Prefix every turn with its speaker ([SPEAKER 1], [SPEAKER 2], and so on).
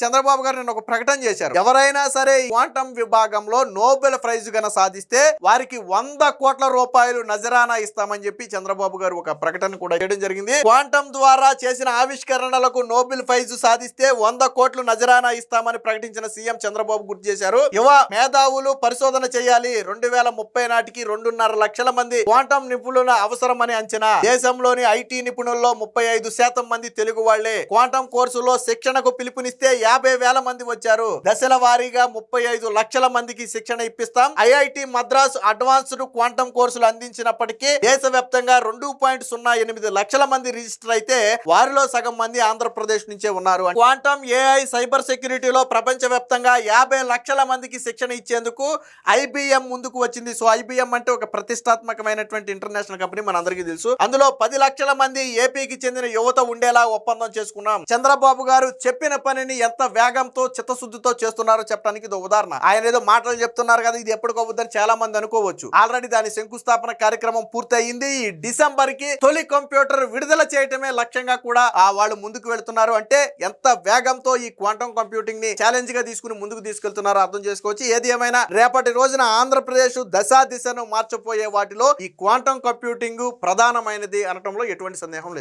[SPEAKER 1] చంద్రబాబు గారు నిన్న ఒక ప్రకటన చేశారు. ఎవరైనా సరే క్వాంటం విభాగంలో నోబెల్ ప్రైజ్ గన సాధిస్తే వారికి 100 కోట్ల రూపాయలు నజరానా ఇస్తామని చెప్పి చంద్రబాబు గారు ఒక ప్రకటన కూడా చేయడం జరిగింది. క్వాంటం ద్వారా చేసిన ఆవిష్కరణలకు నోబెల్ ప్రైజ్ సాధిస్తే 100 కోట్లు నజరానా ఇస్తామని ప్రకటించిన సీఎం చంద్రబాబు గుర్తు చేశారు. యువ మేధావులు పరిశోధన చేయాలి. 2030 నాటికి 2.5 లక్షల మంది క్వాంటం నిపుణుల అవసరమని అంచనా. దేశంలోని ఐటీ నిపుణుల్లో 35% మంది తెలుగు వాళ్లే. క్వాంటం కోర్సులో శిక్షణకు పిలుపునిస్తే 50,000 మంది వచ్చారు. దశల వారీగా 35 లక్షల మందికి శిక్షణ ఇప్పిస్తాం. ఐఐటి మద్రాసు అడ్వాన్స్డ్ క్వాంటం కోర్సులు అందించినప్పటికీ దేశవ్యాప్తంగా 2.08 లక్షల మంది రిజిస్టర్ అయితే వారిలో సగం మంది ఆంధ్రప్రదేశ్ నుంచే ఉన్నారు. క్వాంటం ఏఐ సైబర్ సెక్యూరిటీలో ప్రపంచవ్యాప్తంగా 50 లక్షల మందికి శిక్షణ ఇచ్చేందుకు ఐబిఎం ముందుకు వచ్చింది. సో ఐబిఎం అంటే ఒక ప్రతిష్టాత్మకమైనటువంటి ఇంటర్నేషనల్ కంపెనీ, మనందరికీ తెలుసు. అందులో 10 లక్షల మంది ఏపీకి చెందిన యువత ఉండేలా ఒప్పందం చేసుకున్నాం. చంద్రబాబు గారు చెప్పిన పనిని ఎంత వేగంతో చిత్తశుద్ధితో చేస్తున్నారో చెప్పడానికి ఇది ఉదాహరణ. ఆయన ఏదో మాటలు చెప్తున్నారు కదా, ఇది ఎప్పటికోవద్దని చాలా మంది అనుకోవచ్చు. ఆల్రెడీ దాని శంకుస్థాపన కార్యక్రమం పూర్తయింది. ఈ డిసెంబర్ కి తొలి కంప్యూటర్ విడుదల చేయటమే లక్ష్యంగా కూడా వాళ్ళు ముందుకు వెళ్తున్నారు. అంటే ఎంత వేగంతో ఈ క్వాంటం కంప్యూటింగ్ ని ఛాలెంజ్ గా తీసుకుని ముందుకు తీసుకెళ్తున్నారో అర్థం చేసుకోవచ్చు. ఏది ఏమైనా రేపటి రోజున ఆంధ్రప్రదేశ్ దశా దిశను మార్చపోయే వాటిలో ఈ క్వాంటం కంప్యూటింగ్ ప్రధానమైనది అనటంలో ఎటువంటి సందేహం లేదు.